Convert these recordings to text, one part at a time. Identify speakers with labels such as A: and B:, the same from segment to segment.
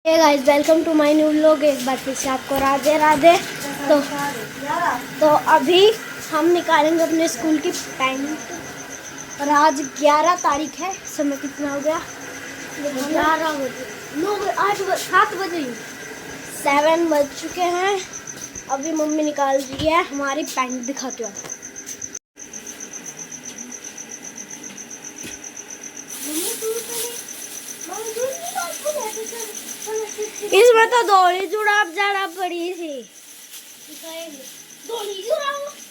A: Hey guys, welcome to my new vlog. एक बार फिर से आपको राधे राधे। तो अभी हम निकालेंगे अपने स्कूल की पैंट और आज 11 तारीख है। समय कितना हो गया? 11 बजे, 9 8 7 बजे, 7 बज चुके हैं। अभी मम्मी निकाल रही है हमारी पैंट, दिखाते हो। इसमें तो दौड़ी जुड़ाव ज्यादा पड़ी थी।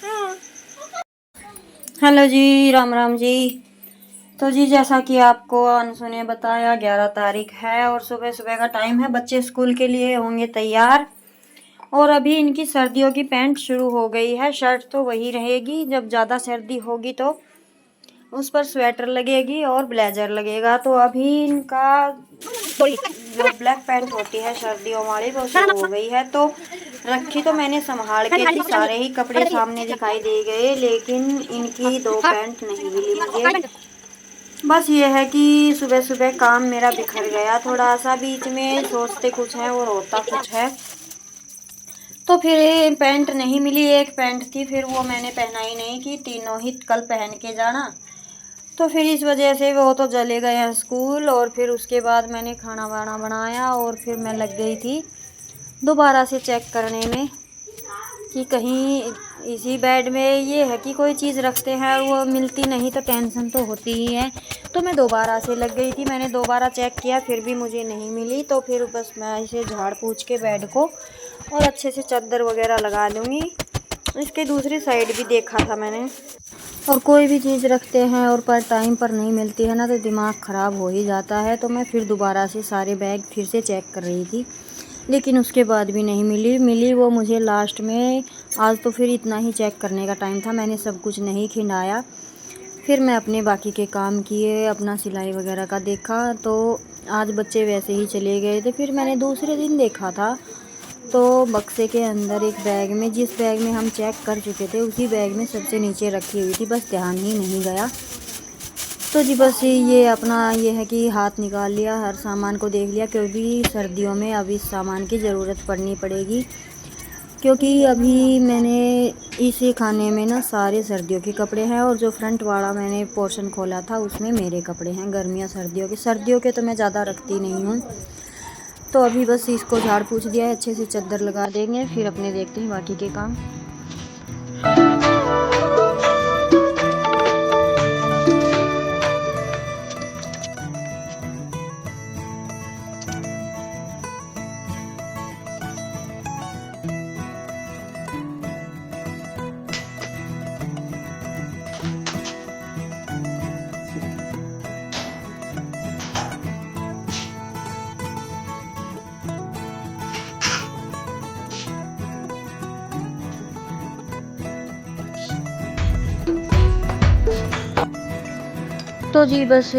A: हाँ।
B: हेलो जी, राम राम जी। तो जी जैसा कि आपको अनसु ने बताया 11 तारीख है और सुबह सुबह का टाइम है। बच्चे स्कूल के लिए होंगे तैयार और अभी इनकी सर्दियों की पैंट शुरू हो गई है। शर्ट तो वही रहेगी, जब ज़्यादा सर्दी होगी तो उस पर स्वेटर लगेगी और ब्लेजर लगेगा। तो अभी इनका जो ब्लैक पैंट होती है सर्दियों वाली वो शुरू हो गई है। तो रखी तो मैंने संभाल के थी, सारे ही कपड़े सामने दिखाई दे गए, लेकिन इनकी 2 पैंट नहीं मिली मुझे। बस ये है कि सुबह सुबह काम मेरा बिखर गया थोड़ा सा, बीच में सोचते कुछ है और होता कुछ है। तो फिर पैंट नहीं मिली, एक पैंट थी, फिर वो मैंने पहना ही नहीं कि तीनों ही कल पहन के जाना। तो फिर इस वजह से वो तो चले गए हैं स्कूल। और फिर उसके बाद मैंने खाना वाना बनाया और फिर मैं लग गई थी दोबारा से चेक करने में कि कहीं इसी बेड में ये है कि कोई चीज़ रखते हैं और वो मिलती नहीं तो टेंशन तो होती ही है। तो मैं दोबारा से लग गई थी, मैंने दोबारा चेक किया, फिर भी मुझे नहीं मिली। तो फिर बस मैं इसे झाड़ पूछ के बेड को और अच्छे से चादर वगैरह लगा लूँगी। इसके दूसरी साइड भी देखा था मैंने। और कोई भी चीज़ रखते हैं और पर टाइम पर नहीं मिलती है ना, तो दिमाग ख़राब हो ही जाता है। तो मैं फिर दोबारा से सारे बैग फिर से चेक कर रही थी, लेकिन उसके बाद भी नहीं मिली वो मुझे लास्ट में। आज तो फिर इतना ही चेक करने का टाइम था, मैंने सब कुछ नहीं खिंडाया। फिर मैं अपने बाकी के काम किए, अपना सिलाई वगैरह का देखा। तो आज बच्चे वैसे ही चले गए थे। फिर मैंने दूसरे दिन देखा था तो बक्से के अंदर एक बैग में, जिस बैग में हम चेक कर चुके थे उसी बैग में सबसे नीचे रखी हुई थी, बस ध्यान ही नहीं गया। तो जी बस ये अपना ये है कि हाथ निकाल लिया, हर सामान को देख लिया, क्योंकि सर्दियों में अब इस सामान की ज़रूरत पड़नी पड़ेगी। क्योंकि अभी मैंने इसी खाने में ना सारे सर्दियों के कपड़े हैं और जो फ्रंट वाला मैंने पोर्शन खोला था उसमें मेरे कपड़े हैं गर्मियों सर्दियों के तो मैं ज़्यादा रखती नहीं हूँ। तो अभी बस इसको झाड़ पूछ दिया है, अच्छे से चादर लगा देंगे, फिर अपने देखते हैं बाकी के काम। तो जी बस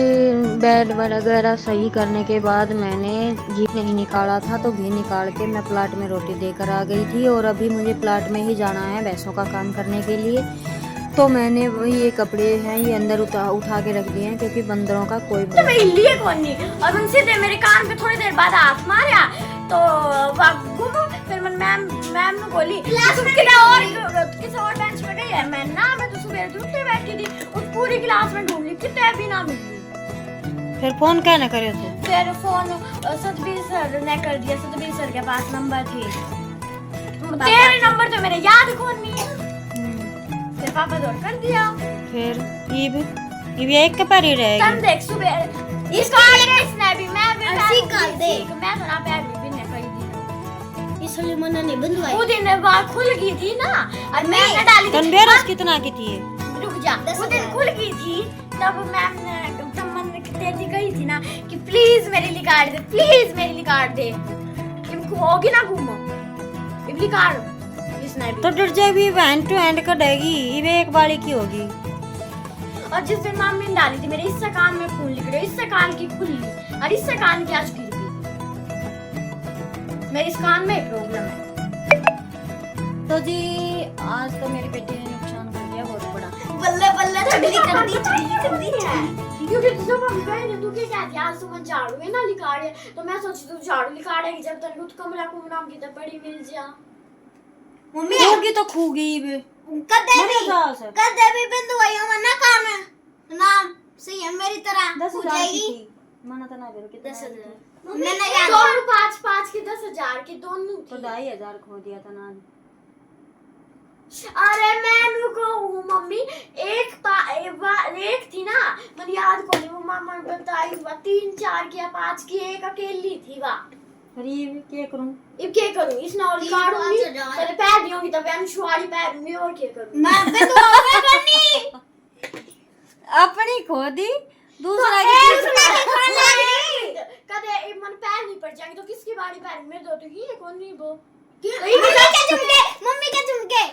B: बेड वगैरह सही करने के बाद मैंने घी नहीं निकाला था, तो घी निकाल के मैं प्लाट में रोटी देकर आ गई थी। और अभी मुझे प्लाट में ही जाना है भैंसों का काम करने के लिए। तो मैंने वही ये कपड़े हैं ये अंदर उठा के रख दिए हैं, क्योंकि बंदरों का कोई
A: तो मैं लिए कौन नहीं, और उनसे दे मेरे कान पे थोड़ी देर बाद हाथ मारा तो फिर मैम ने बोली किसी और बेंच पे गई है। मैं तो सुबह उठे बैठी थी, उस पूरी क्लास में ढूंढ ली, कितने भी ना मिली।
B: फिर फोन क्या न करे थे?
A: फिर फोन सतबीर सर ने कर दिया, सतबीर सर के पास नंबर थी, तेरे नंबर तो मेरे याद कौन नहीं है। फिर पापा दौड़ कर दिया।
B: फिर ये एक के पर ही रहेगी।
A: तुम देख सुबह इसने भी मैं तो ना पैर भी नहीं कर दी, इसलिए मना नहीं बंधवाई। वो दिन बात खुल गई थी ना, और मैंने डाली थी।
B: तनवीर कितना की थी?
A: रुक जा, वो दिन खुल गई थी तब मैम ने तेजी कही थी ना कि प्लीज मेरे लिए काट दे, प्लीज मेरे लिए काट दे। इनको होगी ना घूमो इबली काट इसने भी।
B: तो डर जाए भी हैंड टू हैंड कटेगी, ये एक बारी की होगी।
A: और जिस दिन मम्मी ने डाली थी मेरे इससे कान में खून निकले, इससे कान की खुली और इससे कान की आज गिर गई। मेरे इस कान में प्रॉब्लम है।
B: तो जी आज तो मेरे बेटे ने नुकसान कर दिया बहुत बड़ा।
A: बल्ले बल्ले छड़ी कर दी है। क्योंकि जब हम गए थे तू क्या कहती आज सुबह झाड़ू है ना लिकाड़े, तो मैं सोची तू झाड़ू लिकाड़ेगी जब तक कुछ कमरा कुमरा की तो बड़ी मिल जा।
B: मम्मी होगी तो खूगी बे
A: कदे भी बिंदु आई मना काम है नाम सही है मेरी तरह
B: 10,000 की थी मना तो ना बेरो कितना
A: 10,000 मैंने याद दोनों 5-5 की 10,000 की दोनों
B: तो 2,500 खो दिया था ना।
A: अरे मैं को मम्मी एक थी ना मन याद को वो मामा ने बताई 3-4 की या 5 की एक अकेली थी वा।
B: अरे क्या करूं
A: अब क्या करूं इस नॉल काटूंगी पहले पैर नहीं होगी तब अनुश्वारी पैर में और क्या करूं मैं भी तो और करनी
B: अपनी खो दी दूसरा की
A: कदे एक मन पैर नहीं पड़ जाएंगे तो किसकी बारी पैर में दो तो ये कौन नहीं वो मम्मी के झुमके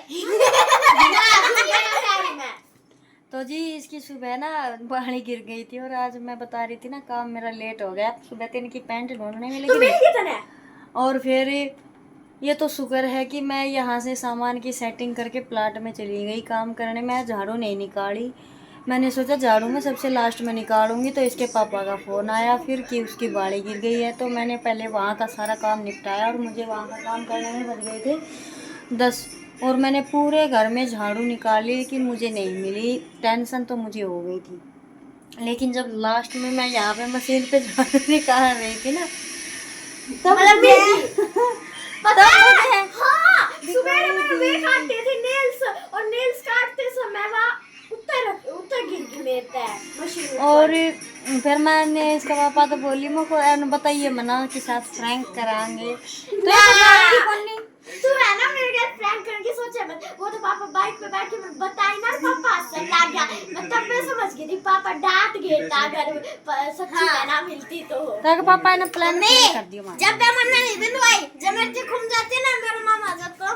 B: तो जी इसकी सुबह ना पानी गिर गई थी और आज मैं बता रही थी ना काम मेरा लेट हो गया। सुबह तो इनकी पैंट ढूंढने में लगी और फिर ये तो शुक्र है कि मैं यहाँ से सामान की सेटिंग करके प्लाट में चली गई काम करने। मैं झाड़ू नहीं निकाली, मैंने सोचा झाड़ू में सबसे लास्ट में निकालूंगी तो इसके पापा का फ़ोन आया फिर कि उसकी बाड़ी गिर गई है। तो मैंने पहले वहाँ का सारा काम निपटाया और मुझे वहाँ का काम करने में बच गए थे 10 और मैंने पूरे घर में झाड़ू निकाली लेकिन मुझे नहीं मिली। टेंशन तो मुझे हो गई थी लेकिन जब लास्ट में मैं यहाँ पे मशीन पे झाड़ू निकाल रही थी ना तब
A: पता है हाँ सुबह में वे काटते थे नेल्स और नेल्स काटते समय वहाँ उतर गिर गई मेरे पैर मशीन
B: और फिर मैंने इसका पापा तो बोली मुझको बताइए मना के साथ प्रैंक कराएंगे तो
A: तू है ना मेरे घर प्रैंक करके सोचा मैं वो तो पापा बाइक पे बैठ के मैं बताई ना पापा से लग गया मैं तब मैं समझ गई थी पापा डांट गए था अगर सच्ची बहना मिलती तो
B: ताकि पापा ने प्लान कर दिया।
A: जब मैं मन नहीं दिन भाई जब मैं ते घूम जाते ना मेरा मामा जब तो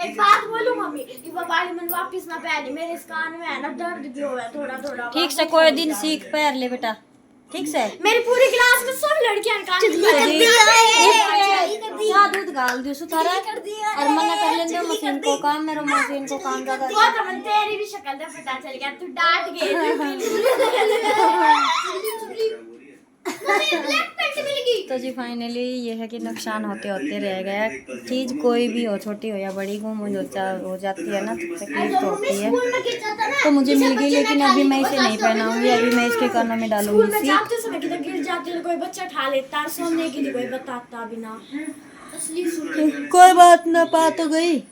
A: एक बात बोलूं मम्मी कि वो बाड़ी में वापस ना पहले मेरे इस कान में है ना दर्द भी हो है थोड़ा थोड़ा।
B: ठीक से कोई दिन सीख पैर ले बेटा ठीक से।
A: मेरी पूरी क्लास में सब लड़कियां कान
B: दूध गाल दियो सुतारा और मना कर लेंगे मशीन को काम मेरा मशीन को काम ज्यादा
A: तेरी भी शक्ल से पता चल गया तू डांट
B: तो जी फाइनली ये है कि नुकसान होते होते रह गया। चीज़ कोई भी हो छोटी हो या बड़ी गुम हो जाती है ना तो तकलीफ तो होती है। तो मुझे मिल गई लेकिन अभी मैं इसे नहीं पहनाऊंगी, अभी मैं इसके कानों में डालूंगी इसी।
A: जाते समय किधर गिर जाती है कोई बच्चा उठा लेता सोने के लिए कोई बताता बिना
B: कोई बात ना पा तो गई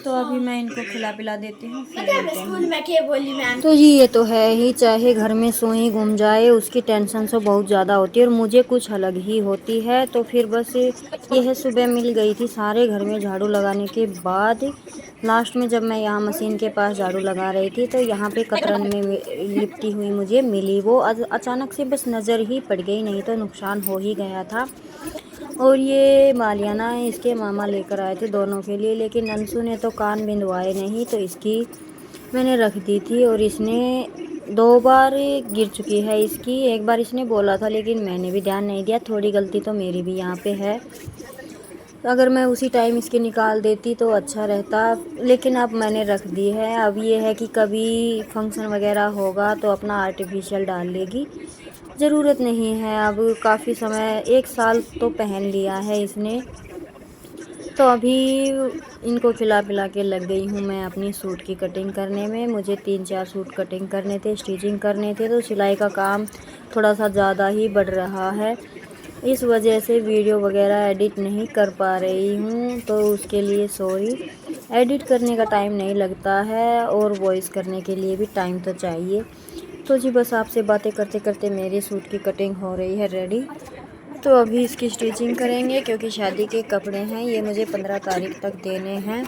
B: तो अभी मैं इनको खिला पिला देती हूँ।
A: स्कूल में क्या बोली मैम
B: तो जी ये तो है ही, चाहे घर में सोई घूम जाए उसकी टेंशन तो बहुत ज़्यादा होती है और मुझे कुछ अलग ही होती है। तो फिर बस ये है सुबह मिल गई थी सारे घर में झाड़ू लगाने के बाद लास्ट में जब मैं यहाँ मशीन के पास झाड़ू लगा रही थी तो यहाँ पे कतरन में लिपटी हुई मुझे मिली। वो अचानक से बस नज़र ही पड़ गई, नहीं तो नुकसान हो ही गया था। और ये मालियाना है इसके मामा लेकर आए थे दोनों के लिए, लेकिन अंशु ने तो कान बिंदवाए नहीं तो इसकी मैंने रख दी थी और इसने 2 बार गिर चुकी है इसकी। एक बार इसने बोला था लेकिन मैंने भी ध्यान नहीं दिया, थोड़ी गलती तो मेरी भी यहाँ पे है। अगर मैं उसी टाइम इसकी निकाल देती तो अच्छा रहता, लेकिन अब मैंने रख दी है। अब ये है कि कभी फंक्शन वगैरह होगा तो अपना आर्टिफिशियल डाल लेगी, ज़रूरत नहीं है। अब काफ़ी समय 1 साल तो पहन लिया है इसने। तो अभी इनको खिला पिला के लग गई हूँ मैं अपनी सूट की कटिंग करने में। मुझे 3-4 सूट कटिंग करने थे, स्टिचिंग करने थे, तो सिलाई का काम थोड़ा सा ज़्यादा ही बढ़ रहा है। इस वजह से वीडियो वगैरह एडिट नहीं कर पा रही हूँ, तो उसके लिए सॉरी। एडिट करने का टाइम नहीं लगता है और वॉइस करने के लिए भी टाइम तो चाहिए। तो जी बस आपसे बातें करते करते मेरे सूट की कटिंग हो रही है रेडी। तो अभी इसकी स्टिचिंग करेंगे क्योंकि शादी के कपड़े हैं, ये मुझे 15 तारीख तक देने हैं।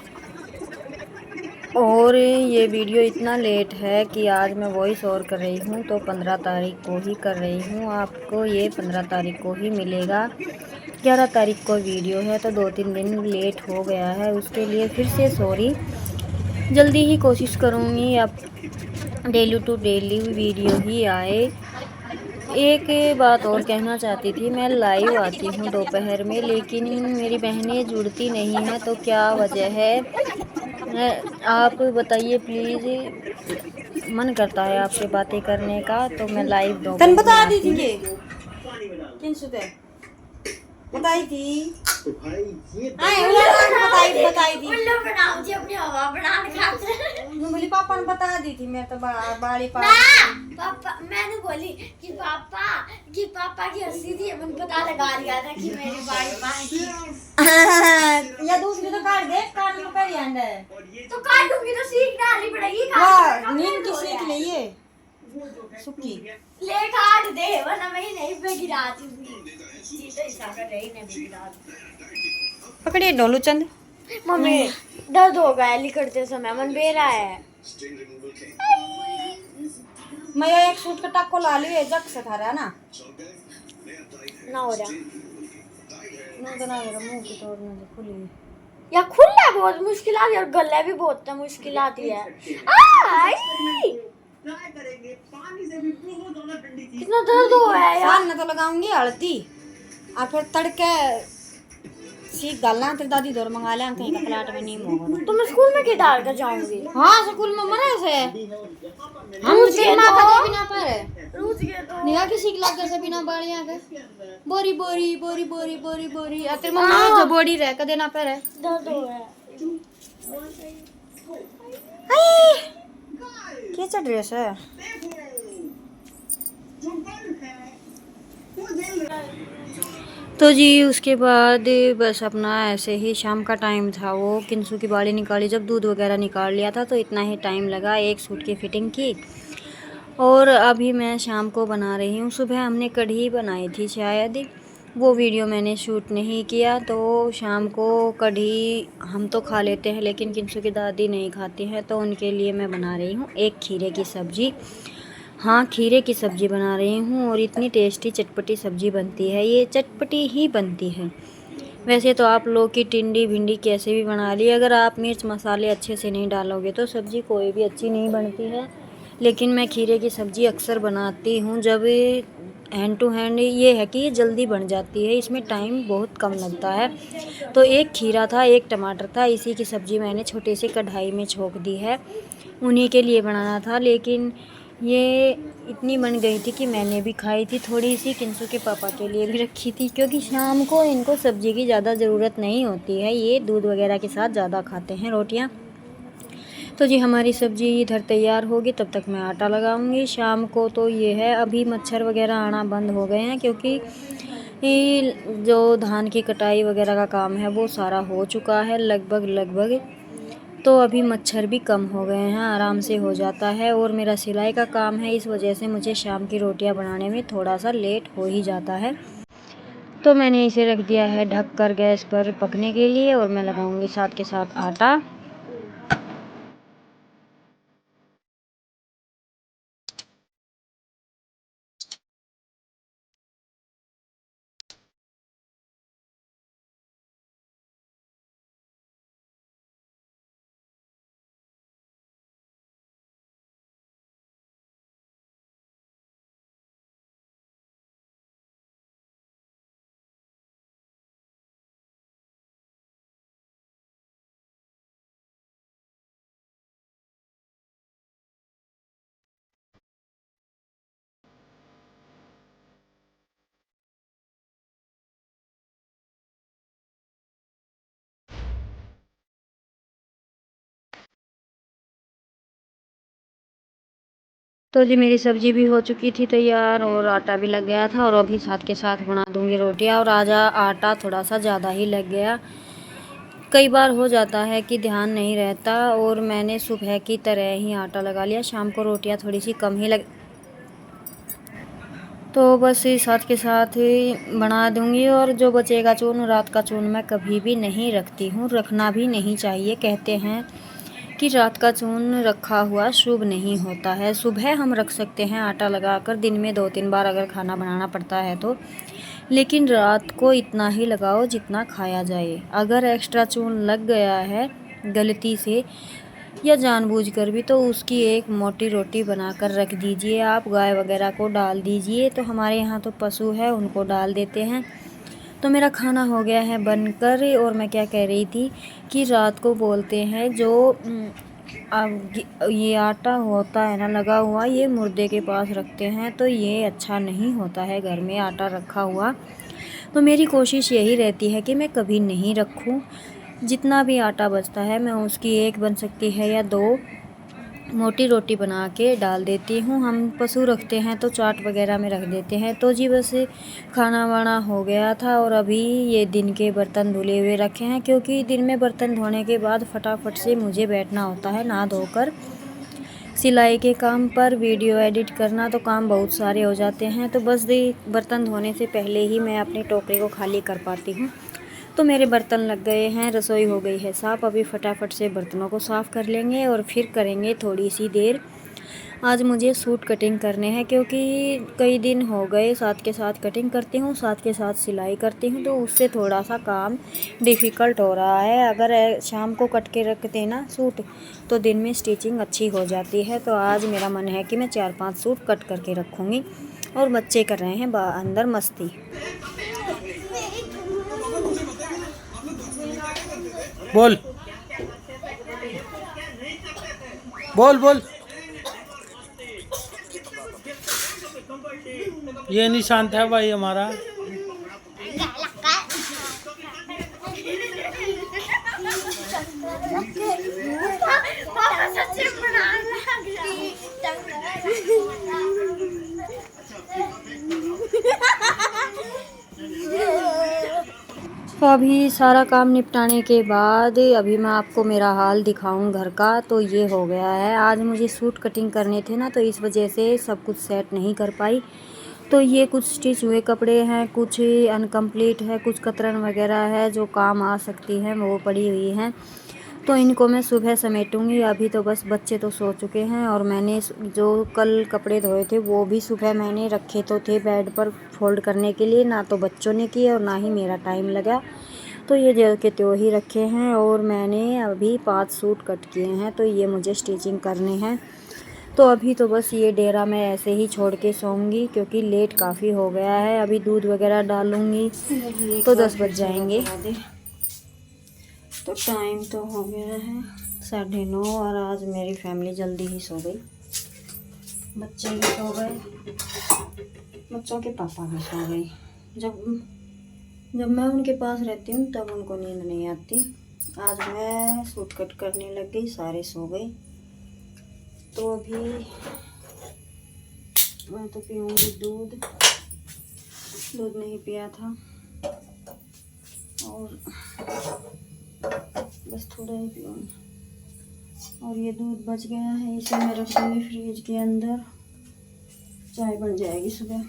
B: और ये वीडियो इतना लेट है कि आज मैं वॉइस और कर रही हूँ तो 15 तारीख को ही कर रही हूँ। आपको ये 15 तारीख को ही मिलेगा। 11 तारीख को वीडियो है तो 2-3 दिन लेट हो गया है, उसके लिए फिर से सॉरी। जल्दी ही कोशिश करूँगी अब डेली टू डेली वीडियो ही आए। एक बात और कहना चाहती थी, मैं लाइव आती हूँ दोपहर में लेकिन मेरी बहनें जुड़ती नहीं हैं, तो क्या वजह है आप बताइए प्लीज़। मन करता है आपसे बातें करने का, तो मैं लाइव दो तन बता दी थी कि किन सुते बताई थी बताई थी
A: उल्लू बनाओ जी अपनी हवा बनाने खातिर।
B: बोली पापा ने बता दी थी, मैं तो बाड़ी
A: पापा मैंने बोली कि पापा की हंसी थी, मैंने पता लगा लिया था कि मेरी बाड़ी पानी की।
B: या दूसरी तो काट दे, काट में कर याद है
A: तो काटूंगी तो सीख डालनी पड़ेगी।
B: वाह नींद की सीख ले ये सुखी
A: ले काट दे वरना मैं नहीं पे गिरा दूंगी। सीधे हिसाब कर रही नहीं गिरा दूंगी।
B: पकड़िए डोलू चंद।
A: मम्मी दर्द हो गया लिखते समय मन बेरा है।
B: मैं एक सूट का टक्को ला लिए जग से था रहा ना
A: ना हो रहा
B: मुंह तो ना मेरा मुंह की तोड़ने दे खुली
A: या खुला बहुत मुश्किल आती है और गले भी बहुत मुश्किल आती है। कितना दर्द हो रहा है यार।
B: ना तो लगाऊंगी हल्दी और फिर तड़के सीख डालना, तेरी दादी दौर मंगा ले कहीं का प्लाट में नहीं होगा
A: तो मैं स्कूल में क्या डाल कर जाऊंगी।
B: हाँ स्कूल में मना से हम तेरी माँ का बिना पर
A: रूस गए तो
B: निगाह किसी की लग से बिना बाड़ियां के बोरी बोरी बोरी बोरी बोरी बोरी तेरी मम्मा जो बोरी रह के देना पर है
A: दर्द हो रहा है।
B: कैसा ड्रेस है। तो जी उसके बाद बस अपना ऐसे ही शाम का टाइम था, वो किंसू की बाली निकाली, जब दूध वगैरह निकाल लिया था तो इतना ही टाइम लगा एक सूट की फिटिंग की। और अभी मैं शाम को बना रही हूँ। सुबह हमने कढ़ी बनाई थी शायद, वो वीडियो मैंने शूट नहीं किया। तो शाम को कढ़ी हम तो खा लेते हैं लेकिन किंसू की दादी नहीं खाती है, तो उनके लिए मैं बना रही हूँ एक खीरे की सब्ज़ी। हाँ खीरे की सब्ज़ी बना रही हूँ और इतनी टेस्टी चटपटी सब्ज़ी बनती है, ये चटपटी ही बनती है। वैसे तो आप लोग की टिंडी भिंडी कैसे भी बना ली, अगर आप मिर्च मसाले अच्छे से नहीं डालोगे तो सब्ज़ी कोई भी अच्छी नहीं बनती है। लेकिन मैं खीरे की सब्ज़ी अक्सर बनाती हूँ जब हैंड टू हैंड, ये है कि ये जल्दी बन जाती है, इसमें टाइम बहुत कम लगता है। तो एक खीरा था एक टमाटर था, इसी की सब्ज़ी मैंने छोटे से कढ़ाई में छोंक दी है, उन्हीं के लिए बनाना था। लेकिन ये इतनी बन गई थी कि मैंने भी खाई थी, थोड़ी सी किंसू के पापा के लिए भी रखी थी, क्योंकि शाम को इनको सब्ज़ी की ज़्यादा ज़रूरत नहीं होती है, ये दूध वगैरह के साथ ज़्यादा खाते हैं रोटियां। तो जी हमारी सब्ज़ी इधर तैयार होगी, तब तक मैं आटा लगाऊंगी शाम को। तो ये है अभी मच्छर वगैरह आना बंद हो गए हैं, क्योंकि जो धान की कटाई वगैरह का काम है वो सारा हो चुका है लगभग। तो अभी मच्छर भी कम हो गए हैं, आराम से हो जाता है। और मेरा सिलाई का काम है, इस वजह से मुझे शाम की रोटियां बनाने में थोड़ा सा लेट हो ही जाता है। तो मैंने इसे रख दिया है ढक कर गैस पर पकने के लिए, और मैं लगाऊंगी साथ के साथ आटा। तो जी मेरी सब्ज़ी भी हो चुकी थी तैयार और आटा भी लग गया था, और अभी साथ के साथ बना दूंगी रोटियां। और आज आटा थोड़ा सा ज़्यादा ही लग गया, कई बार हो जाता है कि ध्यान नहीं रहता, और मैंने सुबह की तरह ही आटा लगा लिया, शाम को रोटियां थोड़ी सी कम ही लग, तो बस साथ के साथ ही बना दूंगी। और जो बचेगा चून, रात का चून मैं कभी भी नहीं रखती हूँ, रखना भी नहीं चाहिए। कहते हैं कि रात का चून रखा हुआ शुभ नहीं होता है। सुबह हम रख सकते हैं आटा लगाकर, दिन में 2-3 बार अगर खाना बनाना पड़ता है तो, लेकिन रात को इतना ही लगाओ जितना खाया जाए। अगर एक्स्ट्रा चून लग गया है गलती से या जानबूझकर भी, तो उसकी एक मोटी रोटी बनाकर रख दीजिए आप, गाय वगैरह को डाल दीजिए। तो हमारे यहाँ तो पशु है, उनको डाल देते हैं। तो मेरा खाना हो गया है बनकर, और मैं क्या कह रही थी कि रात को बोलते हैं जो अब ये आटा होता है ना लगा हुआ, ये मुर्दे के पास रखते हैं तो ये अच्छा नहीं होता है घर में आटा रखा हुआ। तो मेरी कोशिश यही रहती है कि मैं कभी नहीं रखूं। जितना भी आटा बचता है मैं उसकी एक बन सकती है या दो मोटी रोटी बना के डाल देती हूँ। हम पशु रखते हैं तो चाट वगैरह में रख देते हैं। तो जी बस खाना वाना हो गया था और अभी ये दिन के बर्तन धुले हुए रखे हैं, क्योंकि दिन में बर्तन धोने के बाद फटाफट से मुझे बैठना होता है नहा धोकर सिलाई के काम पर। वीडियो एडिट करना तो काम बहुत सारे हो जाते हैं, तो बस बर्तन धोने से पहले ही मैं अपनी टोकरी को खाली कर पाती हूँ। तो मेरे बर्तन लग गए हैं, रसोई हो गई है साफ़। अभी फटाफट से बर्तनों को साफ़ कर लेंगे और फिर करेंगे थोड़ी सी देर। आज मुझे सूट कटिंग करने हैं, क्योंकि कई दिन हो गए साथ के साथ कटिंग करती हूँ, साथ के साथ सिलाई करती हूँ, तो उससे थोड़ा सा काम डिफ़िकल्ट हो रहा है। अगर शाम को कट के रख देना सूट तो दिन में स्टिचिंग अच्छी हो जाती है। तो आज मेरा मन है कि मैं 4-5 सूट कट करके रखूँगी। और बच्चे कर रहे हैं अंदर मस्ती।
C: बोल बोल बोल। ये निशांत है भाई हमारा।
B: तो अभी सारा काम निपटाने के बाद अभी मैं आपको मेरा हाल दिखाऊं घर का। तो ये हो गया है, आज मुझे सूट कटिंग करने थे ना, तो इस वजह से सब कुछ सेट नहीं कर पाई। तो ये कुछ स्टिच हुए कपड़े हैं, कुछ अनकम्प्लीट है, कुछ कतरन वगैरह है जो काम आ सकती हैं वो पड़ी हुई हैं। तो इनको मैं सुबह समेटूंगी। अभी तो बस बच्चे तो सो चुके हैं और मैंने जो कल कपड़े धोए थे वो भी सुबह मैंने रखे तो थे बेड पर फोल्ड करने के लिए, ना तो बच्चों ने किए और ना ही मेरा टाइम लगा। तो ये जो के त्यों ही रखे हैं और मैंने अभी 5 सूट कट किए हैं, तो ये मुझे स्टिचिंग करने हैं। तो अभी तो बस ये डेरा मैं ऐसे ही छोड़ के सोऊंगी, क्योंकि लेट काफ़ी हो गया है। अभी दूध वगैरह डालूंगी तो 10 बज जाएंगे। तो टाइम तो हो गया है 9:30 और आज मेरी फैमिली जल्दी ही सो गई। बच्चे भी सो गए, बच्चों के पापा भी सो गए। जब मैं उनके पास रहती हूँ तब उनको नींद नहीं आती। आज मैं सूट कट करने लग गई, सारे सो गए। तो अभी मैं तो पीऊँगी दूध नहीं पिया था और बस थोड़ा ही पीऊँगी। और ये दूध बच गया है, इसे मैं रख दूँगी फ्रिज के अंदर, चाय बन जाएगी सुबह।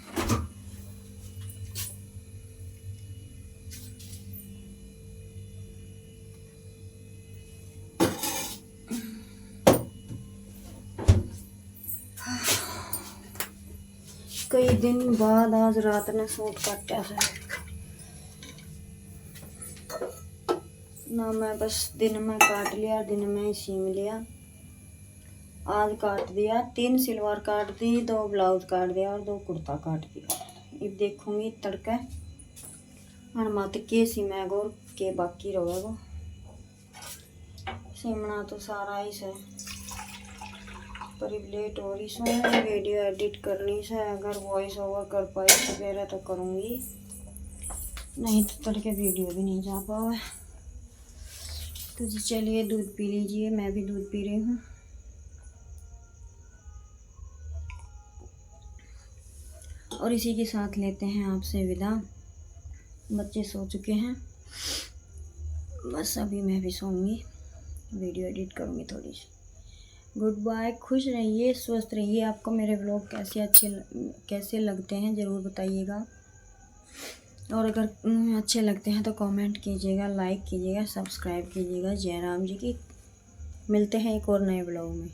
B: कई दिन बाद आज रात ने सूट काटा है ना, मैं बस दिन में काट लिया, दिन में ही सीम लिया। आज काट दिया, 3 सलवार काट दी, 2 ब्लाउज काट दिया और 2 कुर्ता काट दिया। अब देखूंगी तड़का हनुमात के सीमेगो के बाकी रहेगा। सीमना तो सारा ही से, पर लेट हो रही सो वीडियो एडिट करनी से। अगर वॉइस ओवर कर पाई सवेरे तो करूँगी, नहीं तो तड़के वीडियो भी नहीं जा पाए। तो जी चलिए दूध पी लीजिए, मैं भी दूध पी रही हूँ। और इसी के साथ लेते हैं आपसे विदा। बच्चे सो चुके हैं, बस अभी मैं भी सोऊंगी, वीडियो एडिट करूँगी थोड़ी सी। गुड बाय, खुश रहिए, स्वस्थ रहिए। आपको मेरे व्लॉग कैसे लगते हैं ज़रूर बताइएगा, और अगर अच्छे लगते हैं तो कमेंट कीजिएगा, लाइक कीजिएगा, सब्सक्राइब कीजिएगा। जय राम जी की। मिलते हैं एक और नए व्लॉग में।